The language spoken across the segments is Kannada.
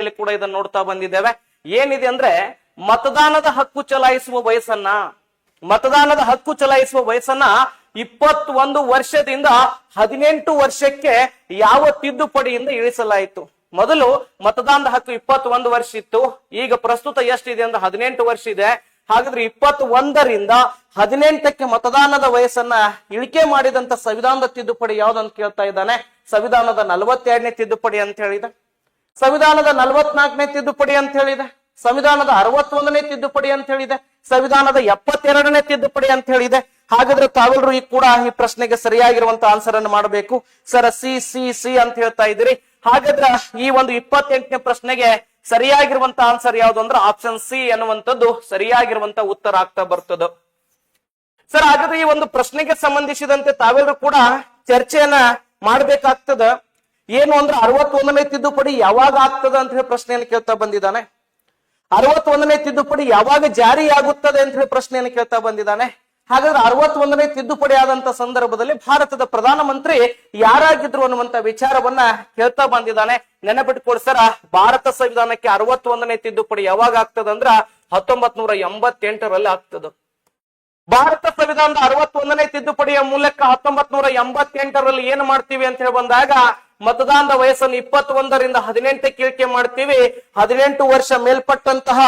ಹೇಳಿ ಕೂಡ ಇದನ್ನ ನೋಡ್ತಾ ಬಂದಿದ್ದೇವೆ. ಏನಿದೆ ಅಂದ್ರೆ ಮತದಾನದ ಹಕ್ಕು ಚಲಾಯಿಸುವ ವಯಸ್ಸನ್ನ 21 ವರ್ಷದಿಂದ 18 ವರ್ಷಕ್ಕೆ ಯಾವ ತಿದ್ದುಪಡಿಯಿಂದ ಇಳಿಸಲಾಯಿತು? ಮೊದಲು ಮತದಾನದ ಹಕ್ಕು 21 ವರ್ಷ ಇತ್ತು. ಈಗ ಪ್ರಸ್ತುತ ಎಷ್ಟಿದೆ ಅಂದ್ರೆ 18 ವರ್ಷ ಇದೆ. ಹಾಗಾದ್ರೆ 21ರಿಂದ 18ಕ್ಕೆ ಮತದಾನದ ವಯಸ್ಸನ್ನ ಇಳಿಕೆ ಮಾಡಿದಂತ ಸಂವಿಧಾನದ ತಿದ್ದುಪಡಿ ಯಾವ್ದಂತ ಕೇಳ್ತಾ ಇದ್ದಾನೆ. ಸಂವಿಧಾನದ 42ನೇ ತಿದ್ದುಪಡಿ ಅಂತ ಹೇಳಿದೆ, ಸಂವಿಧಾನದ 44ನೇ ತಿದ್ದುಪಡಿ ಅಂತ ಹೇಳಿದೆ, ಸಂವಿಧಾನದ 61ನೇ ತಿದ್ದುಪಡಿ ಅಂತ ಹೇಳಿದೆ, ಸಂವಿಧಾನದ 72ನೇ ತಿದ್ದುಪಡಿ ಅಂತ ಹೇಳಿದೆ. ಹಾಗಾದ್ರೆ ತಾವೆಲ್ಲರೂ ಈ ಕೂಡ ಈ ಪ್ರಶ್ನೆಗೆ ಸರಿಯಾಗಿರುವಂತ ಆನ್ಸರ್ ಅನ್ನು ಮಾಡಬೇಕು. ಸರ್ ಸಿ ಅಂತ ಹೇಳ್ತಾ ಇದ್ದೀರಿ. ಹಾಗಾದ್ರೆ ಈ ಒಂದು 28ನೇ ಪ್ರಶ್ನೆಗೆ ಸರಿಯಾಗಿರುವಂತ ಆನ್ಸರ್ ಯಾವುದು ಅಂದ್ರೆ ಆಪ್ಷನ್ ಸಿ ಅನ್ನುವಂಥದ್ದು ಸರಿಯಾಗಿರುವಂತ ಉತ್ತರ ಆಗ್ತಾ ಬರ್ತದೆ. ಸರ್ ಹಾಗಾದ್ರೆ ಈ ಒಂದು ಪ್ರಶ್ನೆಗೆ ಸಂಬಂಧಿಸಿದಂತೆ ತಾವೆಲ್ಲರೂ ಕೂಡ ಚರ್ಚೆಯನ್ನ ಮಾಡ್ಬೇಕಾಗ್ತದ. ಏನು ಅಂದ್ರೆ 61ನೇ ತಿದ್ದುಪಡಿ ಯಾವಾಗ ಆಗ್ತದ ಅಂತ ಹೇಳಿ ಪ್ರಶ್ನೆಯನ್ನು ಕೇಳ್ತಾ ಬಂದಿದ್ದಾನೆ. 61ನೇ ತಿದ್ದುಪಡಿ ಯಾವಾಗ ಜಾರಿಯಾಗುತ್ತದೆ ಅಂತ ಹೇಳಿ ಪ್ರಶ್ನೆಯನ್ನು ಕೇಳ್ತಾ ಬಂದಿದ್ದಾನೆ. ಹಾಗಾದ್ರೆ 61ನೇ ತಿದ್ದುಪಡಿ ಆದಂತ ಸಂದರ್ಭದಲ್ಲಿ ಭಾರತದ ಪ್ರಧಾನಮಂತ್ರಿ ಯಾರಾಗಿದ್ರು ಅನ್ನುವಂತ ವಿಚಾರವನ್ನ ಕೇಳ್ತಾ ಬಂದಿದ್ದಾನೆ. ನೆನಪಿಟ್ಕೊಳ್ಳಿ ಸರ, ಭಾರತ ಸಂವಿಧಾನಕ್ಕೆ 61ನೇ ತಿದ್ದುಪಡಿ ಯಾವಾಗ ಆಗ್ತದ ಅಂದ್ರ 1988ರಲ್ಲಿ ಆಗ್ತದ. ಭಾರತ ಸಂವಿಧಾನದ 61ನೇ ತಿದ್ದುಪಡಿಯ ಮೂಲಕ 1988ರಲ್ಲಿ ಏನ್ ಮಾಡ್ತೀವಿ ಅಂತ ಹೇಳಿ ಬಂದಾಗ ಮತದಾನದ ವಯಸ್ಸನ್ನು 21ರಿಂದ 18ಕ್ಕೆ ಇಳಿಕೆ ಮಾಡ್ತೀವಿ. 18 ವರ್ಷ ಮೇಲ್ಪಟ್ಟಂತಹ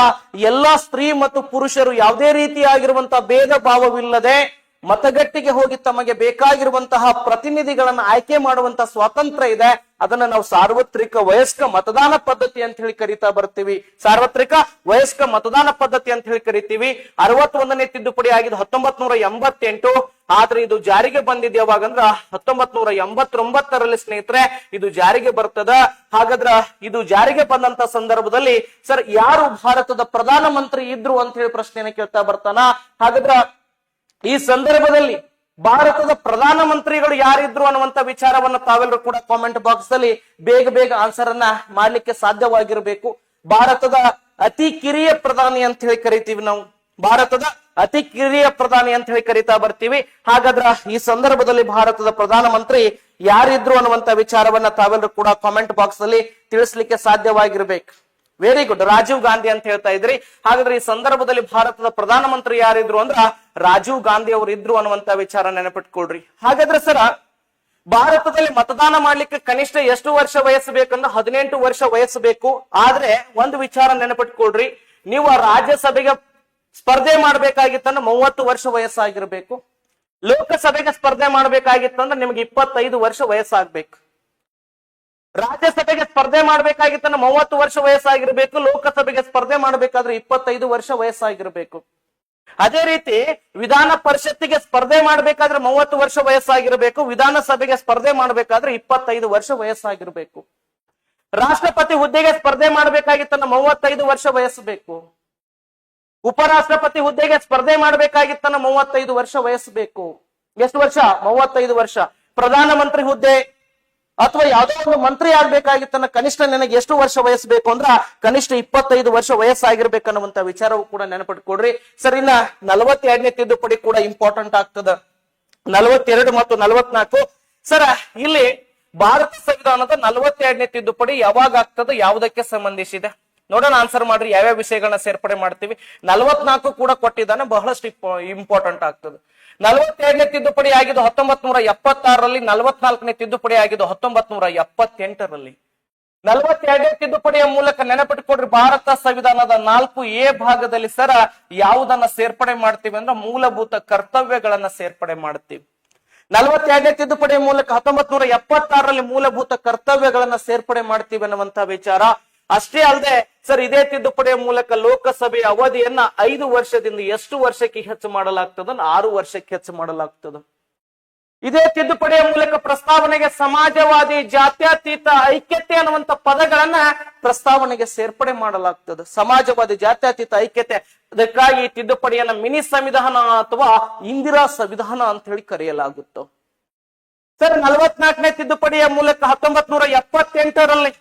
ಎಲ್ಲಾ ಸ್ತ್ರೀ ಮತ್ತು ಪುರುಷರು ಯಾವುದೇ ರೀತಿಯಾಗಿರುವಂತಹ ಭೇದ ಭಾವವಿಲ್ಲದೆ ಮತಗಟ್ಟೆಗೆ ಹೋಗಿ ತಮಗೆ ಬೇಕಾಗಿರುವಂತಹ ಪ್ರತಿನಿಧಿಗಳನ್ನ ಆಯ್ಕೆ ಮಾಡುವಂತಹ ಸ್ವಾತಂತ್ರ್ಯ ಇದೆ. ಅದನ್ನ ನಾವು ಸಾರ್ವತ್ರಿಕ ವಯಸ್ಕ ಮತದಾನ ಪದ್ಧತಿ ಅಂತ ಹೇಳಿ ಕರಿತಾ ಬರ್ತೀವಿ. ಸಾರ್ವತ್ರಿಕ ವಯಸ್ಕ ಮತದಾನ ಪದ್ಧತಿ ಅಂತ ಹೇಳಿ ಕರಿತೀವಿ. 61ನೇ ತಿದ್ದುಪಡಿ ಆಗಿದ್ದು 1988. ಆದ್ರೆ ಇದು ಜಾರಿಗೆ ಬಂದಿದೆ ಯಾವಾಗಂದ್ರ 1989ರಲ್ಲಿ ಸ್ನೇಹಿತರೆ ಇದು ಜಾರಿಗೆ ಬರ್ತದ. ಹಾಗಾದ್ರ ಇದು ಜಾರಿಗೆ ಬಂದಂತ ಸಂದರ್ಭದಲ್ಲಿ ಸರ್ ಯಾರು ಭಾರತದ ಪ್ರಧಾನ ಮಂತ್ರಿ ಇದ್ರು ಅಂತ ಹೇಳಿ ಪ್ರಶ್ನೆಯನ್ನು ಕೇಳ್ತಾ ಬರ್ತಾನ. ಹಾಗಾದ್ರ ಈ ಸಂದರ್ಭದಲ್ಲಿ ಭಾರತದ ಪ್ರಧಾನ ಮಂತ್ರಿಗಳು ಯಾರಿದ್ರು ಅನ್ನುವಂತ ವಿಚಾರವನ್ನ ತಾವೆಲ್ಲರೂ ಕೂಡ ಕಾಮೆಂಟ್ ಬಾಕ್ಸ್ ಅಲ್ಲಿ ಬೇಗ ಆನ್ಸರ್ ಅನ್ನ ಮಾಡ್ಲಿಕ್ಕೆ ಸಾಧ್ಯವಾಗಿರ್ಬೇಕು. ಭಾರತದ ಅತಿ ಕಿರಿಯ ಪ್ರಧಾನಿ ಅಂತ ಹೇಳಿ ಕರಿತೀವಿ ನಾವು. ಭಾರತದ ಅತಿ ಕಿರಿಯ ಪ್ರಧಾನಿ ಅಂತ ಹೇಳಿ ಕರಿತಾ ಬರ್ತೀವಿ. ಹಾಗಾದ್ರ ಈ ಸಂದರ್ಭದಲ್ಲಿ ಭಾರತದ ಪ್ರಧಾನ ಮಂತ್ರಿ ಯಾರಿದ್ರು ಅನ್ನುವಂತ ವಿಚಾರವನ್ನ ತಾವೆಲ್ಲರೂ ಕೂಡ ಕಾಮೆಂಟ್ ಬಾಕ್ಸ್ ಅಲ್ಲಿ ತಿಳಿಸ್ಲಿಕ್ಕೆ ಸಾಧ್ಯವಾಗಿರ್ಬೇಕು. ವೆರಿ ಗುಡ್, ರಾಜೀವ್ ಗಾಂಧಿ ಅಂತ ಹೇಳ್ತಾ ಇದ್ರಿ. ಹಾಗಾದ್ರೆ ಈ ಸಂದರ್ಭದಲ್ಲಿ ಭಾರತದ ಪ್ರಧಾನಮಂತ್ರಿ ಯಾರಿದ್ರು ಅಂದ್ರ ರಾಜೀವ್ ಗಾಂಧಿ ಅವರು ಇದ್ರು ಅನ್ನುವಂತ ವಿಚಾರ ನೆನಪಿಟ್ಕೊಳ್ರಿ. ಹಾಗಾದ್ರೆ ಸರ ಭಾರತದಲ್ಲಿ ಮತದಾನ ಮಾಡ್ಲಿಕ್ಕೆ ಕನಿಷ್ಠ ಎಷ್ಟು ವರ್ಷ ವಯಸ್ಸು ಬೇಕಂದ್ರೆ 18 ವರ್ಷ ವಯಸ್ಸು ಬೇಕು. ಆದ್ರೆ ಒಂದು ವಿಚಾರ ನೆನಪಿಟ್ಕೊಳ್ರಿ, ನೀವು ರಾಜ್ಯಸಭೆಗೆ ಸ್ಪರ್ಧೆ ಮಾಡ್ಬೇಕಾಗಿತ್ತಂದ್ರೆ 30 ವರ್ಷ ವಯಸ್ಸಾಗಿರ್ಬೇಕು. ಲೋಕಸಭೆಗೆ ಸ್ಪರ್ಧೆ ಮಾಡ್ಬೇಕಾಗಿತ್ತಂದ್ರೆ ನಿಮ್ಗೆ 25 ವರ್ಷ ವಯಸ್ಸಾಗ್ಬೇಕು. ರಾಜ್ಯಸಭೆಗೆ ಸ್ಪರ್ಧೆ ಮಾಡ್ಬೇಕಾಗಿತ್ತಂದ್ರೆ 30 ವರ್ಷ ವಯಸ್ಸಾಗಿರ್ಬೇಕು. ಲೋಕಸಭೆಗೆ ಸ್ಪರ್ಧೆ ಮಾಡ್ಬೇಕಾದ್ರೆ 25 ವರ್ಷ ವಯಸ್ಸಾಗಿರ್ಬೇಕು. ಅದೇ ರೀತಿ ವಿಧಾನ ಪರಿಷತ್ತಿಗೆ ಸ್ಪರ್ಧೆ ಮಾಡ್ಬೇಕಾದ್ರೆ 30 ವರ್ಷ ವಯಸ್ಸಾಗಿರ್ಬೇಕು. ವಿಧಾನಸಭೆಗೆ ಸ್ಪರ್ಧೆ ಮಾಡ್ಬೇಕಾದ್ರೆ 25 ವರ್ಷ ವಯಸ್ಸಾಗಿರ್ಬೇಕು. ರಾಷ್ಟ್ರಪತಿ ಹುದ್ದೆಗೆ ಸ್ಪರ್ಧೆ ಮಾಡ್ಬೇಕಾಗಿತ್ತಂದ್ರೆ 35 ವರ್ಷ ವಯಸ್ಸು ಬೇಕು. ಉಪರಾಷ್ಟ್ರಪತಿ ಹುದ್ದೆಗೆ ಸ್ಪರ್ಧೆ ಮಾಡ್ಬೇಕಾಗಿತ್ತಂದ್ರೆ 35 ವರ್ಷ ವಯಸ್ಸು ಬೇಕು. ಎಷ್ಟು ವರ್ಷ? 35 ವರ್ಷ. ಪ್ರಧಾನಮಂತ್ರಿ ಹುದ್ದೆ ಅಥವಾ ಯಾವುದೋ ಒಂದು ಮಂತ್ರಿ ಆಗ್ಬೇಕಾಗಿತ್ತನ್ನ ಕನಿಷ್ಠ ನನಗೆ ಎಷ್ಟು ವರ್ಷ ವಯಸ್ಸು ಬೇಕು ಅಂದ್ರ ಕನಿಷ್ಠ 25 ವರ್ಷ ವಯಸ್ಸಾಗಿರ್ಬೇಕನ್ನುವಂತ ವಿಚಾರವು ಕೂಡ ನೆನಪಿಟ್ಕೊಡ್ರಿ. ಸರ್ ಇನ್ನ 42ನೇ ತಿದ್ದುಪಡಿ ಕೂಡ ಇಂಪಾರ್ಟೆಂಟ್ ಆಗ್ತದ. 42 ಮತ್ತು 44. ಸರ್ ಇಲ್ಲಿ ಭಾರತ ಸಂವಿಧಾನದ 42ನೇ ತಿದ್ದುಪಡಿ ಯಾವಾಗ ಆಗ್ತದ, ಯಾವುದಕ್ಕೆ ಸಂಬಂಧಿಸಿದೆ ನೋಡೋಣ. ಆನ್ಸರ್ ಮಾಡ್ರಿ ಯಾವ್ಯಾವ ವಿಷಯಗಳನ್ನ ಸೇರ್ಪಡೆ ಮಾಡ್ತೀವಿ. 44 ಕೂಡ ಕೊಟ್ಟಿದ್ದಾನೆ, ಬಹಳಷ್ಟು ಇಂಪಾರ್ಟೆಂಟ್ ಆಗ್ತದೆ. 42ನೇ ತಿದ್ದುಪಡಿ ಆಗಿದ್ದು 1976ರಲ್ಲಿ, 44ನೇ ತಿದ್ದುಪಡಿ ಆಗಿದ್ದು 1978ರಲ್ಲಿ. 42ನೇ ತಿದ್ದುಪಡಿಯ ಮೂಲಕ ನೆನಪಿಟ್ಕೊಡ್ರಿ, ಭಾರತ ಸಂವಿಧಾನದ 4A ಭಾಗದಲ್ಲಿ ಸರ ಯಾವುದನ್ನ ಸೇರ್ಪಡೆ ಮಾಡ್ತೀವಿ ಅಂದ್ರೆ ಮೂಲಭೂತ ಕರ್ತವ್ಯಗಳನ್ನ ಸೇರ್ಪಡೆ ಮಾಡ್ತೀವಿ. 42ನೇ ತಿದ್ದುಪಡಿಯ ಮೂಲಕ 1976ರಲ್ಲಿ ಮೂಲಭೂತ ಕರ್ತವ್ಯಗಳನ್ನ ಸೇರ್ಪಡೆ ಮಾಡ್ತೀವಿ ಅನ್ನುವಂತ ವಿಚಾರ. ಅಷ್ಟೇ ಅಲ್ಲದೆ ಸರ್ ಇದೇ ತಿದ್ದುಪಡಿಯ ಮೂಲಕ ಲೋಕಸಭೆಯ ಅವಧಿಯನ್ನ 5 ವರ್ಷದಿಂದ ಎಷ್ಟು ವರ್ಷಕ್ಕೆ ಹೆಚ್ಚು ಮಾಡಲಾಗ್ತದ? 6 ವರ್ಷಕ್ಕೆ ಹೆಚ್ಚು ಮಾಡಲಾಗ್ತದ. ಇದೇ ತಿದ್ದುಪಡಿಯ ಮೂಲಕ ಪ್ರಸ್ತಾವನೆಗೆ ಸಮಾಜವಾದಿ, ಜಾತ್ಯತೀತ, ಐಕ್ಯತೆ ಅನ್ನುವಂತ ಪದಗಳನ್ನ ಪ್ರಸ್ತಾವನೆಗೆ ಸೇರ್ಪಡೆ ಮಾಡಲಾಗ್ತದೆ. ಸಮಾಜವಾದಿ, ಜಾತ್ಯತೀತ, ಐಕ್ಯತೆ, ಅದಕ್ಕಾಗಿ ಈ ತಿದ್ದುಪಡಿಯನ್ನ ಮಿನಿ ಸಂವಿಧಾನ ಅಥವಾ ಇಂದಿರಾ ಸಂವಿಧಾನ ಅಂತ ಹೇಳಿ ಕರೆಯಲಾಗುತ್ತೆ. ಸರ್ 44ನೇ ತಿದ್ದುಪಡಿಯ ಮೂಲಕ 1978ರಲ್ಲಿ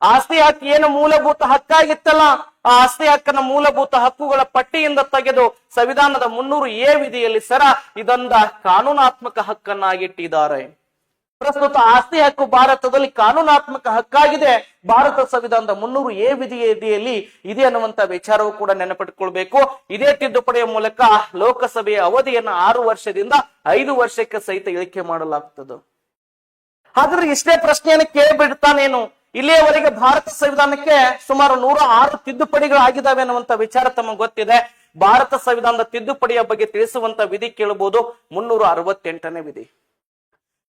ಆಸ್ತಿ ಹಕ್ಕು ಏನು ಮೂಲಭೂತ ಹಕ್ಕಾಗಿತ್ತಲ್ಲ, ಆ ಆಸ್ತಿ ಹಕ್ಕನ ಮೂಲಭೂತ ಹಕ್ಕುಗಳ ಪಟ್ಟಿಯಿಂದ ತೆಗೆದು ಸಂವಿಧಾನದ 300A ವಿಧಿಯಲ್ಲಿ ಸರ ಇದೊಂದ ಕಾನೂನಾತ್ಮಕ ಹಕ್ಕನ್ನಾಗಿಟ್ಟಿದ್ದಾರೆ. ಪ್ರಸ್ತುತ ಆಸ್ತಿ ಹಕ್ಕು ಭಾರತದಲ್ಲಿ ಕಾನೂನಾತ್ಮಕ ಹಕ್ಕಾಗಿದೆ. ಭಾರತ ಸಂವಿಧಾನದ 300A ವಿಧಿಯಲ್ಲಿ ಇದೆ ಅನ್ನುವಂತ ವಿಚಾರವೂ ಕೂಡ ನೆನಪಿಟ್ಕೊಳ್ಬೇಕು. ಇದೇ ತಿದ್ದುಪಡಿಯ ಮೂಲಕ ಲೋಕಸಭೆಯ ಅವಧಿಯನ್ನು 6 ವರ್ಷದಿಂದ 5 ವರ್ಷಕ್ಕೆ ಸಹಿತ ಇಳಿಕೆ ಮಾಡಲಾಗ್ತದೆ. ಹಾಗಾದ್ರೆ ಇಷ್ಟೇ ಪ್ರಶ್ನೆಯನ್ನು ಕೇಳಿಬಿಡ್ತಾನೇನು? ಇಲ್ಲಿಯವರೆಗೆ ಭಾರತ ಸಂವಿಧಾನಕ್ಕೆ ಸುಮಾರು 106 ತಿದ್ದುಪಡಿಗಳಾಗಿದ್ದಾವೆ ಅನ್ನುವಂತ ವಿಚಾರ ತಮಗೆ ಗೊತ್ತಿದೆ. ಭಾರತ ಸಂವಿಧಾನದ ತಿದ್ದುಪಡಿಯ ಬಗ್ಗೆ ತಿಳಿಸುವಂತ ವಿಧಿ ಕೇಳಬಹುದು 368ನೇ ವಿಧಿ.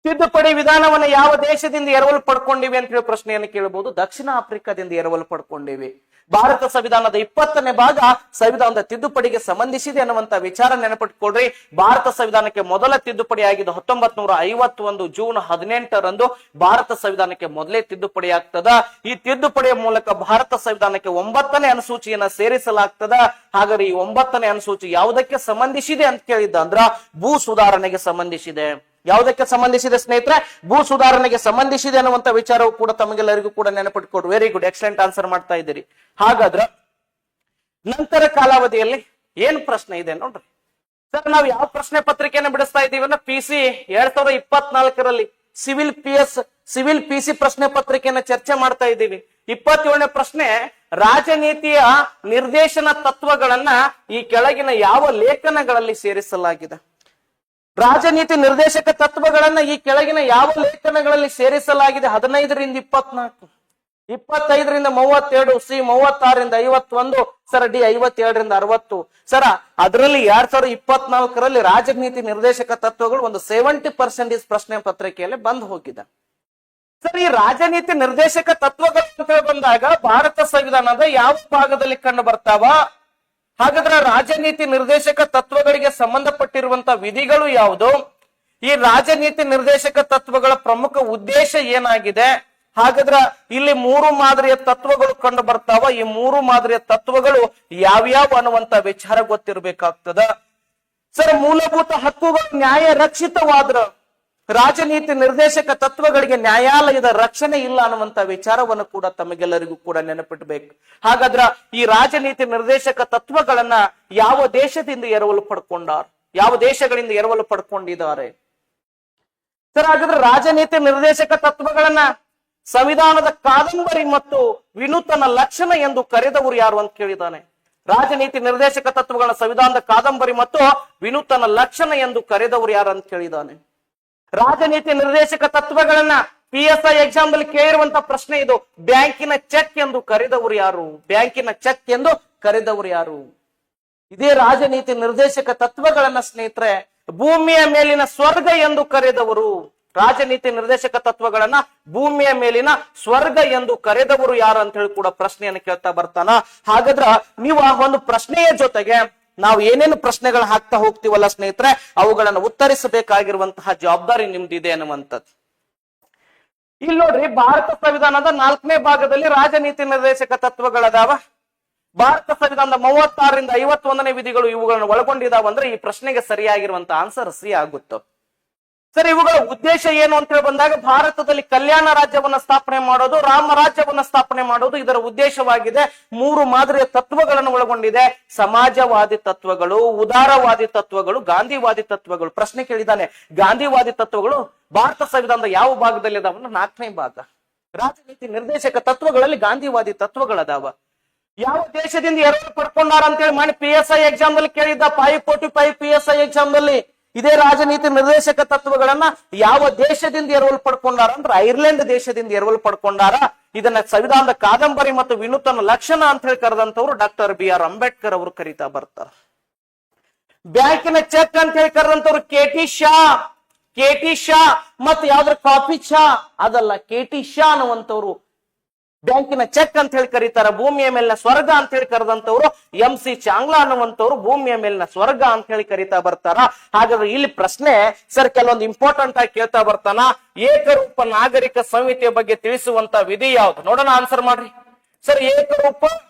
ತಿದ್ದುಪಡಿ ವಿಧಾನವನ್ನು ಯಾವ ದೇಶದಿಂದ ಎರವಲು ಪಡ್ಕೊಂಡಿವೆ ಅಂತ ಹೇಳಿ ಪ್ರಶ್ನೆಯನ್ನು ಕೇಳಬಹುದು. ದಕ್ಷಿಣ ಆಫ್ರಿಕಾದಿಂದ ಎರವಲು ಪಡ್ಕೊಂಡಿವೆ. ಭಾರತ ಸಂವಿಧಾನದ 20ನೇ ಭಾಗ ಸಂವಿಧಾನದ ತಿದ್ದುಪಡಿಗೆ ಸಂಬಂಧಿಸಿದೆ ಅನ್ನುವಂತ ವಿಚಾರ ನೆನಪಿಟ್ಕೊಳ್ರಿ. ಭಾರತ ಸಂವಿಧಾನಕ್ಕೆ ಮೊದಲ ತಿದ್ದುಪಡಿ ಆಗಿದ್ದು 1951 ಜೂನ್ 18ರಂದು ಭಾರತ ಸಂವಿಧಾನಕ್ಕೆ ಮೊದಲೇ ತಿದ್ದುಪಡಿ ಆಗ್ತದ. ಈ ತಿದ್ದುಪಡಿಯ ಮೂಲಕ ಭಾರತ ಸಂವಿಧಾನಕ್ಕೆ 9ನೇ ಅನುಸೂಚಿಯನ್ನ ಸೇರಿಸಲಾಗ್ತದ. ಹಾಗಾದ್ರೆ ಈ 9ನೇ ಅನುಸೂಚಿ ಯಾವುದಕ್ಕೆ ಸಂಬಂಧಿಸಿದೆ ಅಂತ ಕೇಳಿದ್ದ ಅಂದ್ರ ಭೂ ಸುಧಾರಣೆಗೆ ಸಂಬಂಧಿಸಿದೆ. ಯಾವುದಕ್ಕೆ ಸಂಬಂಧಿಸಿದೆ ಸ್ನೇಹಿತರೆ? ಭೂ ಸುಧಾರಣೆಗೆ ಸಂಬಂಧಿಸಿದೆ ಅನ್ನುವಂತ ವಿಚಾರವು ಕೂಡ ತಮಗೆಲ್ಲರಿಗೂ ಕೂಡ ನೆನಪಿಟ್ಕೊಡ್ರಿ. ವೆರಿ ಗುಡ್, ಎಕ್ಸಲೆಂಟ್ ಆನ್ಸರ್ ಮಾಡ್ತಾ ಇದ್ದೀರಿ. ಹಾಗಾದ್ರೆ ನಂತರ ಕಾಲಾವಧಿಯಲ್ಲಿ ಏನ್ ಪ್ರಶ್ನೆ ಇದೆ ನೋಡ್ರಿ ಸರ್. ನಾವು ಯಾವ ಪ್ರಶ್ನೆ ಪತ್ರಿಕೆಯನ್ನು ಬಿಡಿಸ್ತಾ ಇದ್ದೀವಿ ಅಂದ್ರೆ PC 2024ರಲ್ಲಿ ಸಿವಿಲ್ PC ಪ್ರಶ್ನೆ ಪತ್ರಿಕೆಯನ್ನು ಚರ್ಚೆ ಮಾಡ್ತಾ ಇದ್ದೀವಿ. 27ನೇ ಪ್ರಶ್ನೆ, ರಾಜನೀತಿಯ ನಿರ್ದೇಶನ ತತ್ವಗಳನ್ನ ಈ ಕೆಳಗಿನ ಯಾವ ಲೇಖನಗಳಲ್ಲಿ ಸೇರಿಸಲಾಗಿದೆ? ರಾಜನೀತಿ ನಿರ್ದೇಶಕ ತತ್ವಗಳನ್ನ ಈ ಕೆಳಗಿನ ಯಾವ ಲೇಖನಗಳಲ್ಲಿ ಸೇರಿಸಲಾಗಿದೆ? 15ರಿಂದ 24, 25ರಿಂದ 32, C 36ರಿಂದ 51, ಸರ್ D 57ರಿಂದ 60. ಸರ ಅದರಲ್ಲಿ 2024ರಲ್ಲಿ ರಾಜನೀತಿ ನಿರ್ದೇಶಕ ತತ್ವಗಳು ಒಂದು 70% ಪ್ರಶ್ನೆ ಪತ್ರಿಕೆಯಲ್ಲಿ ಬಂದು ಹೋಗಿದೆ. ಸರ್ ಈ ರಾಜನೀತಿ ನಿರ್ದೇಶಕ ತತ್ವಗಳು ಅಂತ ಬಂದಾಗ ಭಾರತ ಸಂವಿಧಾನದ ಯಾವ ಭಾಗದಲ್ಲಿ ಕಂಡು ಬರ್ತಾವ? ಹಾಗಾದ್ರೆ ರಾಜನೀತಿ ನಿರ್ದೇಶಕ ತತ್ವಗಳಿಗೆ ಸಂಬಂಧಪಟ್ಟಿರುವಂತ ವಿಧಿಗಳು ಯಾವುದು? ಈ ರಾಜನೀತಿ ನಿರ್ದೇಶಕ ತತ್ವಗಳ ಪ್ರಮುಖ ಉದ್ದೇಶ ಏನಾಗಿದೆ? ಹಾಗಾದ್ರೆ ಇಲ್ಲಿ 3 ಮಾದರಿಯ ತತ್ವಗಳು ಕಂಡು ಬರ್ತಾವ. ಈ 3 ಮಾದರಿಯ ತತ್ವಗಳು ಯಾವ್ಯಾವ ಅನ್ನುವಂತ ವಿಚಾರ ಗೊತ್ತಿರಬೇಕಾಗ್ತದ. ಸರ್ ಮೂಲಭೂತ ಹಕ್ಕುಗಳು ನ್ಯಾಯ ರಕ್ಷಿತವಾದ್ರ ರಾಜನೀತಿ ನಿರ್ದೇಶಕ ತತ್ವಗಳಿಗೆ ನ್ಯಾಯಾಲಯದ ರಕ್ಷಣೆ ಇಲ್ಲ ಅನ್ನುವಂತ ವಿಚಾರವನ್ನು ಕೂಡ ತಮಗೆಲ್ಲರಿಗೂ ಕೂಡ ನೆನಪಿಟ್ಬೇಕು. ಹಾಗಾದ್ರ ಈ ರಾಜನೀತಿ ನಿರ್ದೇಶಕ ತತ್ವಗಳನ್ನ ಯಾವ ದೇಶದಿಂದ ಎರವಲು ಪಡ್ಕೊಂಡಾರ? ಯಾವ ದೇಶಗಳಿಂದ ಎರವಲು ಪಡ್ಕೊಂಡಿದ್ದಾರೆ? ಸರ್ ಹಾಗಾದ್ರೆ ರಾಜನೀತಿ ನಿರ್ದೇಶಕ ತತ್ವಗಳನ್ನ ಸಂವಿಧಾನದ ಕಾದಂಬರಿ ಮತ್ತು ವಿನೂತನ ಲಕ್ಷಣ ಎಂದು ಕರೆದವರು ಯಾರು ಅಂತ ಕೇಳಿದಾನೆ. ರಾಜನೀತಿ ನಿರ್ದೇಶಕ ತತ್ವಗಳನ್ನ ಸಂವಿಧಾನದ ಕಾದಂಬರಿ ಮತ್ತು ವಿನೂತನ ಲಕ್ಷಣ ಎಂದು ಕರೆದವರು ಯಾರು ಅಂತ ಕೇಳಿದಾನೆ. ರಾಜನೀತಿ ನಿರ್ದೇಶಕ ತತ್ವಗಳನ್ನ PSI ಎಕ್ಸಾಮ್ ದಲ್ಲಿ ಕೇಳಿರುವಂತ ಪ್ರಶ್ನೆ ಇದು. ಬ್ಯಾಂಕಿನ ಚೆಕ್ ಎಂದು ಕರೆದವರು ಯಾರು? ಬ್ಯಾಂಕಿನ ಚೆಕ್ ಎಂದು ಕರೆದವರು ಯಾರು? ಇದೇ ರಾಜನೀತಿ ನಿರ್ದೇಶಕ ತತ್ವಗಳನ್ನ ಸ್ನೇಹಿತರೆ ಭೂಮಿಯ ಮೇಲಿನ ಸ್ವರ್ಗ ಎಂದು ಕರೆದವರು. ರಾಜನೀತಿ ನಿರ್ದೇಶಕ ತತ್ವಗಳನ್ನ ಭೂಮಿಯ ಮೇಲಿನ ಸ್ವರ್ಗ ಎಂದು ಕರೆದವರು ಯಾರು ಅಂತ ಹೇಳಿ ಕೂಡ ಪ್ರಶ್ನೆಯನ್ನು ಕೇಳ್ತಾ ಬರ್ತಾನ. ಹಾಗಾದ್ರ ನೀವು ಆ ಒಂದು ಪ್ರಶ್ನೆಯ ಜೊತೆಗೆ ನಾವು ಏನೇನು ಪ್ರಶ್ನೆಗಳು ಹಾಕ್ತಾ ಹೋಗ್ತೀವಲ್ಲ ಸ್ನೇಹಿತರೆ, ಅವುಗಳನ್ನು ಉತ್ತರಿಸಬೇಕಾಗಿರುವಂತಹ ಜವಾಬ್ದಾರಿ ನಿಮ್ದಿದೆ ಅನ್ನುವಂಥದ್ದು. ಇಲ್ಲಿ ನೋಡ್ರಿ, ಭಾರತ ಸಂವಿಧಾನದ 4ನೇ ಭಾಗದಲ್ಲಿ ರಾಜನೀತಿ ನಿರ್ದೇಶಕ ತತ್ವಗಳದಾವ. ಭಾರತ ಸಂವಿಧಾನದ 36ರಿಂದ 51ನೇ ವಿಧಿಗಳು ಇವುಗಳನ್ನು ಒಳಗೊಂಡಿದಾವಂದ್ರೆ ಈ ಪ್ರಶ್ನೆಗೆ ಸರಿಯಾಗಿರುವಂತ ಆನ್ಸರ್ C ಆಗುತ್ತೆ. ಸರ್ ಇವುಗಳ ಉದ್ದೇಶ ಏನು ಅಂತ ಹೇಳಿ ಬಂದಾಗ ಭಾರತದಲ್ಲಿ ಕಲ್ಯಾಣ ರಾಜ್ಯವನ್ನ ಸ್ಥಾಪನೆ ಮಾಡೋದು, ರಾಮ ರಾಜ್ಯವನ್ನ ಸ್ಥಾಪನೆ ಮಾಡೋದು ಇದರ ಉದ್ದೇಶವಾಗಿದೆ. 3 ಮಾದರಿಯ ತತ್ವಗಳನ್ನು ಒಳಗೊಂಡಿದೆ. ಸಮಾಜವಾದಿ ತತ್ವಗಳು, ಉದಾರವಾದಿ ತತ್ವಗಳು, ಗಾಂಧಿವಾದಿ ತತ್ವಗಳು. ಪ್ರಶ್ನೆ ಕೇಳಿದಾನೆ, ಗಾಂಧಿವಾದಿ ತತ್ವಗಳು ಭಾರತ ಸಂವಿಧಾನದ ಯಾವ ಭಾಗದಲ್ಲಿ ಅದಾವ? 4ನೇ ಭಾಗ. ರಾಜನೀತಿ ನಿರ್ದೇಶಕ ತತ್ವಗಳಲ್ಲಿ ಗಾಂಧಿವಾದಿ ತತ್ವಗಳದಾವ. ಯಾವ ದೇಶದಿಂದ ಎರವಲು ಪಡ್ಕೊಂಡಾರ ಅಂತ ಹೇಳಿ ಮಾಡಿ PSI ಎಕ್ಸಾಮ್ ದಲ್ಲಿ ಕೇಳಿದ್ದ. 545 PSI ಎಕ್ಸಾಮ್ ದಲ್ಲಿ ಇದೇ ರಾಜನೀತಿ ನಿರ್ದೇಶಕ ತತ್ವಗಳನ್ನ ಯಾವ ದೇಶದಿಂದ ಎರವಲು ಪಡ್ಕೊಂಡಾರ ಅಂದ್ರೆ ಐರ್ಲೆಂಡ್ ದೇಶದಿಂದ ಎರವಲು ಪಡ್ಕೊಂಡಾರ. ಇದನ್ನ ಸಂವಿಧಾನದ ಕಾದಂಬರಿ ಮತ್ತು ವಿನೂತನ ಲಕ್ಷಣ ಅಂತ ಹೇಳಿ ಕರೆದಂತವ್ರು ಡಾಕ್ಟರ್ BR ಅಂಬೇಡ್ಕರ್ ಅವರು ಕರೀತಾ ಬರ್ತಾರ. ಬ್ಯಾಂಕಿನ ಚೆಕ್ ಅಂತ ಹೇಳಿ ಕರೆದಂತವ್ರು KT ಶಾ ಮತ್ತೆ ಯಾವ್ದ್ರ ಕಾಫಿ ಶಾ ಅದಲ್ಲ, KT ಶಾ ಅನ್ನುವಂತವ್ರು ಬ್ಯಾಂಕಿನ ಚೆಕ್ ಅಂತ ಹೇಳಿ ಕರೀತಾರ. ಭೂಮಿಯ ಮೇಲಿನ ಸ್ವರ್ಗ ಅಂತ ಹೇಳಿ ಕರೆದಂತವ್ರು MC ಚಾಂಗ್ಲಾ ಅನ್ನುವಂತವ್ರು ಭೂಮಿಯ ಮೇಲಿನ ಸ್ವರ್ಗ ಅಂತ ಹೇಳಿ ಕರೀತಾ ಬರ್ತಾರ. ಹಾಗಾದ್ರೆ ಇಲ್ಲಿ ಪ್ರಶ್ನೆ ಸರ್ ಕೆಲವೊಂದು ಇಂಪಾರ್ಟೆಂಟ್ ಆಗಿ ಕೇಳ್ತಾ ಬರ್ತಾನ. ಏಕರೂಪ ನಾಗರಿಕ ಸಂಹಿತೆಯ ಬಗ್ಗೆ ತಿಳಿಸುವಂತ ವಿಧಿ ಯಾವ್ದು? ನೋಡೋಣ, ಆನ್ಸರ್ ಮಾಡ್ರಿ. ಸರ್ ಏಕರೂಪ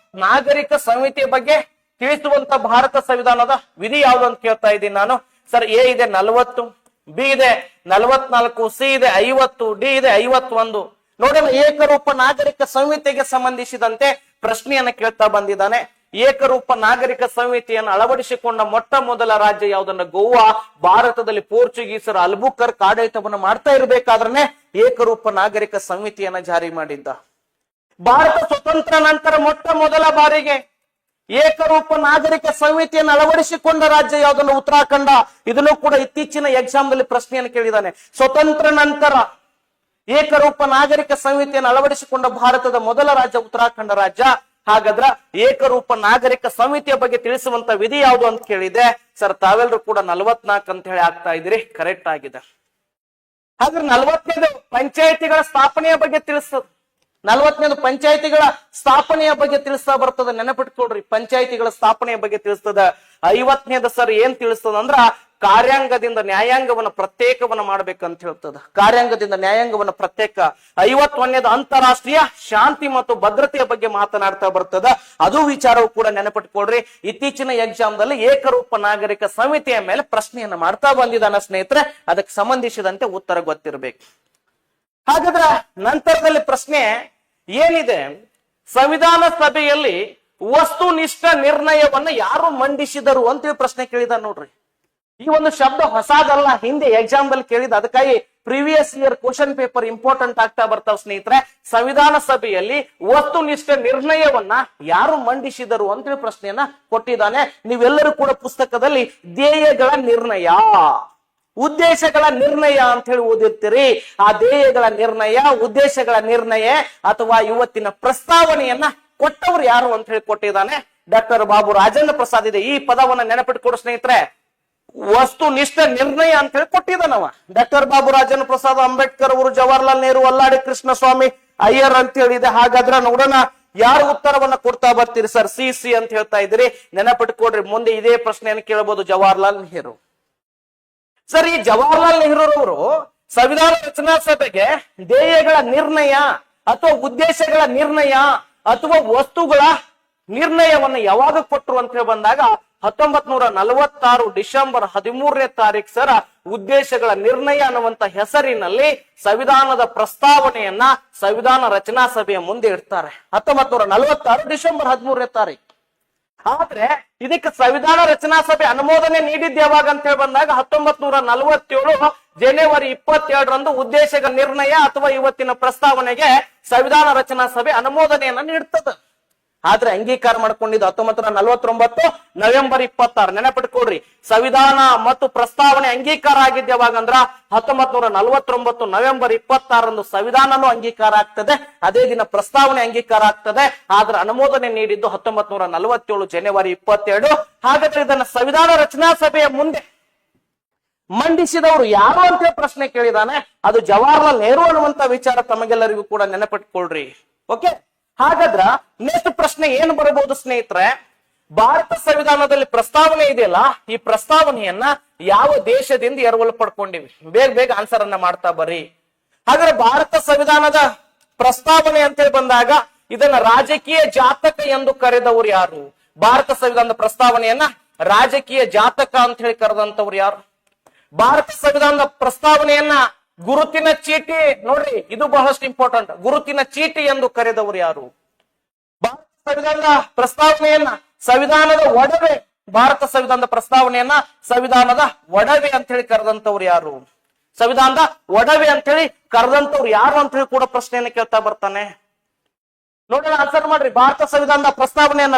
ನಾಗರಿಕ ಸಂಹಿತೆಯ ಬಗ್ಗೆ ತಿಳಿಸುವಂತ ಭಾರತ ಸಂವಿಧಾನದ ವಿಧಿ ಯಾವ್ದು ಅಂತ ಕೇಳ್ತಾ ಇದ್ದೀನಿ ನಾನು. ಸರ್ A ಇದೆ 40, B ಇದೆ 44, C ಇದೆ 50, D ಇದೆ 51. ನೋಡೋಣ, ಏಕರೂಪ ನಾಗರಿಕ ಸಂಹಿತೆಗೆ ಸಂಬಂಧಿಸಿದಂತೆ ಪ್ರಶ್ನೆಯನ್ನ ಕೇಳ್ತಾ ಬಂದಿದ್ದಾನೆ. ಏಕರೂಪ ನಾಗರಿಕ ಸಂಹಿತೆಯನ್ನು ಅಳವಡಿಸಿಕೊಂಡ ಮೊಟ್ಟ ಮೊದಲ ರಾಜ್ಯ ಯಾವುದನ್ನ? ಗೋವಾ. ಭಾರತದಲ್ಲಿ ಪೋರ್ಚುಗೀಸರ ಅಲ್ಬುಕರ್ಕ್ ಆಡಳಿತವನ್ನು ಮಾಡ್ತಾ ಇರಬೇಕಾದ್ರೆ ಏಕರೂಪ ನಾಗರಿಕ ಸಂಹಿತೆಯನ್ನ ಜಾರಿ ಮಾಡಿದ್ದ. ಭಾರತ ಸ್ವತಂತ್ರ ನಂತರ ಮೊಟ್ಟ ಮೊದಲ ಬಾರಿಗೆ ಏಕರೂಪ ನಾಗರಿಕ ಸಂಹಿತೆಯನ್ನು ಅಳವಡಿಸಿಕೊಂಡ ರಾಜ್ಯ ಯಾವುದನ್ನು? ಉತ್ತರಾಖಂಡ. ಇದನ್ನು ಕೂಡ ಇತ್ತೀಚಿನ ಎಕ್ಸಾಮ್ ದಲ್ಲಿ ಪ್ರಶ್ನೆಯನ್ನು ಕೇಳಿದ್ದಾನೆ. ಸ್ವತಂತ್ರ ನಂತರ ಏಕರೂಪ ನಾಗರಿಕ ಸಂಹಿತೆಯನ್ನು ಅಳವಡಿಸಿಕೊಂಡ ಭಾರತದ ಮೊದಲ ರಾಜ್ಯ ಉತ್ತರಾಖಂಡ ರಾಜ್ಯ. ಹಾಗಾದ್ರ ಏಕರೂಪ ನಾಗರಿಕ ಸಂಹಿತೆಯ ಬಗ್ಗೆ ತಿಳಿಸುವಂತ ವಿಧಿ ಯಾವುದು ಅಂತ ಕೇಳಿದೆ. ಸರ್ ತಾವೆಲ್ಲರೂ ಕೂಡ 44 ಅಂತ ಹೇಳಿ ಆಗ್ತಾ ಇದ್ದೀರಿ, ಕರೆಕ್ಟ್ ಆಗಿದೆ. ಹಾಗಾದ್ರೆ 40ನೇದು ಪಂಚಾಯಿತಿಗಳ ಸ್ಥಾಪನೆಯ ಬಗ್ಗೆ ತಿಳಿಸ್ತದೆ. 40ನೇದು ಪಂಚಾಯಿತಿಗಳ ಸ್ಥಾಪನೆಯ ಬಗ್ಗೆ ತಿಳಿಸ್ತಾ ಬರ್ತದೆ, ನೆನಪಿಟ್ಕೊಳ್ರಿ. ಪಂಚಾಯಿತಿಗಳ ಸ್ಥಾಪನೆಯ ಬಗ್ಗೆ ತಿಳಿಸ್ತದ. 50ನೇದು ಸರ್ ಏನ್ ತಿಳಿಸ್ತದ ಅಂದ್ರ ಕಾರ್ಯಾಂಗದಿಂದ ನ್ಯಾಯಾಂಗವನ್ನ ಪ್ರತ್ಯೇಕವನ್ನ ಮಾಡ್ಬೇಕಂತ ಹೇಳ್ತದ. ಕಾರ್ಯಾಂಗದಿಂದ ನ್ಯಾಯಾಂಗವನ್ನ ಪ್ರತ್ಯೇಕ. 51ನೇದು ಅಂತಾರಾಷ್ಟ್ರೀಯ ಶಾಂತಿ ಮತ್ತು ಭದ್ರತೆಯ ಬಗ್ಗೆ ಮಾತನಾಡ್ತಾ ಬರ್ತದ. ಅದು ವಿಚಾರವು ಕೂಡ ನೆನಪಿಟ್ಕೊಳ್ರಿ. ಇತ್ತೀಚಿನ ಎಕ್ಸಾಮ್ ದಲ್ಲಿ ಏಕರೂಪ ನಾಗರಿಕ ಸಂಹಿತೆಯ ಮೇಲೆ ಪ್ರಶ್ನೆಯನ್ನ ಮಾಡ್ತಾ ಬಂದಿದ್ದಾನ ಸ್ನೇಹಿತರೆ. ಅದಕ್ಕೆ ಸಂಬಂಧಿಸಿದಂತೆ ಉತ್ತರ ಗೊತ್ತಿರಬೇಕು. ಹಾಗಾದ್ರೆ ನಂತರದಲ್ಲಿ ಪ್ರಶ್ನೆ ಏನಿದೆ? ಸಂವಿಧಾನ ಸಭೆಯಲ್ಲಿ ವಸ್ತುನಿಷ್ಠ ನಿರ್ಣಯವನ್ನ ಯಾರು ಮಂಡಿಸಿದರು ಅಂತೇಳಿ ಪ್ರಶ್ನೆ ಕೇಳಿದ ನೋಡ್ರಿ. ಈ ಒಂದು ಶಬ್ದ ಹೊಸದಲ್ಲ, ಹಿಂದೆ ಎಕ್ಸಾಮ್ ದಲ್ಲಿ ಕೇಳಿದ. ಅದಕ್ಕಾಗಿ previous year question paper important ಆಗ್ತಾ ಬರ್ತಾವ ಸ್ನೇಹಿತರೆ. ಸಂವಿಧಾನ ಸಭೆಯಲ್ಲಿ ವಸ್ತುನಿಷ್ಠ ನಿರ್ಣಯವನ್ನ ಯಾರು ಮಂಡಿಸಿದರು ಅಂತೇಳಿ ಪ್ರಶ್ನೆಯನ್ನ ಕೊಟ್ಟಿದ್ದಾನೆ. ನೀವೆಲ್ಲರೂ ಕೂಡ ಪುಸ್ತಕದಲ್ಲಿ ಧ್ಯೇಯಗಳ ನಿರ್ಣಯ, ಉದ್ದೇಶಗಳ ನಿರ್ಣಯ ಅಂತ ಹೇಳಿ ಓದಿರ್ತೀರಿ. ಆ ಧ್ಯೇಯಗಳ ನಿರ್ಣಯ, ಉದ್ದೇಶಗಳ ನಿರ್ಣಯ ಅಥವಾ ಇವತ್ತಿನ ಪ್ರಸ್ತಾವನೆಯನ್ನ ಕೊಟ್ಟವರು ಯಾರು ಅಂತ ಹೇಳಿ ಕೊಟ್ಟಿದ್ದಾನೆ? ಡಾಕ್ಟರ್ ಬಾಬು ರಾಜೇಂದ್ರ ಪ್ರಸಾದ್ ಇದೆ. ಈ ಪದವನ್ನ ನೆನಪಿಟ್ಕೊಡು ಸ್ನೇಹಿತರೆ. ವಸ್ತುನಿಷ್ಠ ನಿರ್ಣಯ ಅಂತ ಹೇಳಿ ಕೊಟ್ಟಿದ್ದಾನವ ಡಾಕ್ಟರ್ ಬಾಬು ರಾಜೇಂದ್ರ ಪ್ರಸಾದ್. ಅಂಬೇಡ್ಕರ್ ಅವರು, ಜವಾಹರ್ಲಾಲ್ ನೆಹರು, ಅಲ್ಲಾಡಿ ಕೃಷ್ಣಸ್ವಾಮಿ ಅಯ್ಯರ್ ಅಂತ ಹೇಳಿದೆ. ಹಾಗಾದ್ರೆ ನೋಡೋಣ ಯಾರು ಉತ್ತರವನ್ನ ಕೊಡ್ತಾ ಬರ್ತೀರಿ? ಸರ್ ಸಿ ಅಂತ ಹೇಳ್ತಾ ಇದ್ದೀರಿ, ನೆನಪಿಟ್ಕೊಡ್ರಿ. ಮುಂದೆ ಇದೇ ಪ್ರಶ್ನೆಯನ್ನು ಕೇಳಬಹುದು. ಜವಾಹರ್ಲಾಲ್ ನೆಹರು. ಸರ್ ಈ ಜವಾಹರ್ಲಾಲ್ ನೆಹರು ಅವರು ಸಂವಿಧಾನ ರಚನಾ ಸಭೆಗೆ ಧ್ಯೇಯಗಳ ನಿರ್ಣಯ ಅಥವಾ ಉದ್ದೇಶಗಳ ನಿರ್ಣಯ ಅಥವಾ ವಸ್ತುಗಳ ನಿರ್ಣಯವನ್ನ ಯಾವಾಗ ಕೊಟ್ಟರು ಅಂತ ಹೇಳಿ ಬಂದಾಗ 1946 ಡಿಸೆಂಬರ್ 13ನೇ ತಾರೀಕು ಸರ ಉದ್ದೇಶಗಳ ನಿರ್ಣಯ ಅನ್ನುವಂತ ಹೆಸರಿನಲ್ಲಿ ಸಂವಿಧಾನದ ಪ್ರಸ್ತಾವನೆಯನ್ನ ಸಂವಿಧಾನ ರಚನಾ ಸಭೆಯ ಮುಂದೆ ಇಡ್ತಾರೆ. 1946 ಡಿಸೆಂಬರ್ 13ನೇ ತಾರೀಕು. ಆದ್ರೆ ಇದಕ್ಕೆ ಸಂವಿಧಾನ ರಚನಾ ಸಭೆ ಅನುಮೋದನೆ ನೀಡಿದ್ದು ಯಾವಾಗ ಅಂತ ಹೇಳಿ ಬಂದಾಗ 1947 ಜನವರಿ 22ರಂದು ಉದ್ದೇಶಗಳ ನಿರ್ಣಯ ಅಥವಾ ಇವತ್ತಿನ ಪ್ರಸ್ತಾವನೆಗೆ ಸಂವಿಧಾನ ರಚನಾ ಸಭೆ ಅನುಮೋದನೆಯನ್ನ ನೀಡ್ತದ. ಆದ್ರೆ ಅಂಗೀಕಾರ ಮಾಡ್ಕೊಂಡಿದ್ದು 1949 ನವೆಂಬರ್ 26. ನೆನಪಿಟ್ಕೊಡ್ರಿ. ಸಂವಿಧಾನ ಮತ್ತು ಪ್ರಸ್ತಾವನೆ ಅಂಗೀಕಾರ ಆಗಿದ್ದ ಯಾವಾಗ ಅಂದ್ರ 1949 ನವೆಂಬರ್ 26ರಂದು ಸಂವಿಧಾನನೂ ಅಂಗೀಕಾರ ಆಗ್ತದೆ. ಅದೇ ದಿನ ಪ್ರಸ್ತಾವನೆ ಅಂಗೀಕಾರ ಆಗ್ತದೆ. ಆದ್ರೆ ಅನುಮೋದನೆ ನೀಡಿದ್ದು 1947 ಜನವರಿ 22. ಹಾಗಾದ್ರೆ ಇದನ್ನ ಸಂವಿಧಾನ ರಚನಾ ಸಭೆಯ ಮುಂದೆ ಮಂಡಿಸಿದವರು ಯಾರು ಅಂತ ಪ್ರಶ್ನೆ ಕೇಳಿದಾನೆ. ಅದು ಜವಾಹರ್ಲಾಲ್ ನೆಹರು ಅನ್ನುವಂತ ವಿಚಾರ ತಮಗೆಲ್ಲರಿಗೂ ಕೂಡ ನೆನಪಿಟ್ಕೊಳ್ರಿ. ಓಕೆ, ಹಾಗಾದ್ರ ನೆಕ್ಸ್ಟ್ ಪ್ರಶ್ನೆ ಏನ್ ಬರಬಹುದು ಸ್ನೇಹಿತರೆ? ಭಾರತ ಸಂವಿಧಾನದಲ್ಲಿ ಪ್ರಸ್ತಾವನೆ ಇದೆಯಲ್ಲ, ಈ ಪ್ರಸ್ತಾವನೆಯನ್ನ ಯಾವ ದೇಶದಿಂದ ಎರವಲು ಪಡ್ಕೊಂಡಿವಿ? ಬೇಗ ಬೇಗ ಆನ್ಸರ್ ಅನ್ನ ಮಾಡ್ತಾ ಬರ್ರಿ. ಹಾಗಾದ್ರೆ ಭಾರತ ಸಂವಿಧಾನದ ಪ್ರಸ್ತಾವನೆ ಅಂತೇಳಿ ಬಂದಾಗ ಇದನ್ನ ರಾಜಕೀಯ ಜಾತಕ ಎಂದು ಕರೆದವರು ಯಾರು? ಭಾರತ ಸಂವಿಧಾನದ ಪ್ರಸ್ತಾವನೆಯನ್ನ ರಾಜಕೀಯ ಜಾತಕ ಅಂತ ಹೇಳಿ ಕರೆದಂತವ್ರು ಯಾರು? ಭಾರತ ಸಂವಿಧಾನದ ಪ್ರಸ್ತಾವನೆಯನ್ನ ಗುರುತಿನ ಚೀಟಿ, ನೋಡ್ರಿ ಇದು ಬಹಳಷ್ಟು ಇಂಪಾರ್ಟೆಂಟ್, ಗುರುತಿನ ಚೀಟಿ ಎಂದು ಕರೆದವರು ಯಾರು? ಭಾರತ ಸಂವಿಧಾನದ ಪ್ರಸ್ತಾವನೆಯನ್ನ ಸಂವಿಧಾನದ ಒಡವೆ, ಭಾರತ ಸಂವಿಧಾನದ ಪ್ರಸ್ತಾವನೆಯನ್ನ ಸಂವಿಧಾನದ ಒಡವೆ ಅಂತ ಹೇಳಿ ಕರೆದಂತವ್ರು ಯಾರು? ಸಂವಿಧಾನದ ಒಡವೆ ಅಂತ ಹೇಳಿ ಕರೆದಂತವ್ರು ಯಾರು ಅಂತ ಹೇಳಿ ಕೂಡ ಪ್ರಶ್ನೆಯನ್ನ ಕೇಳ್ತಾ ಬರ್ತಾನೆ. ನೋಡೋಣ, ಆನ್ಸರ್ ಮಾಡ್ರಿ. ಭಾರತ ಸಂವಿಧಾನದ ಪ್ರಸ್ತಾವನೆಯನ್ನ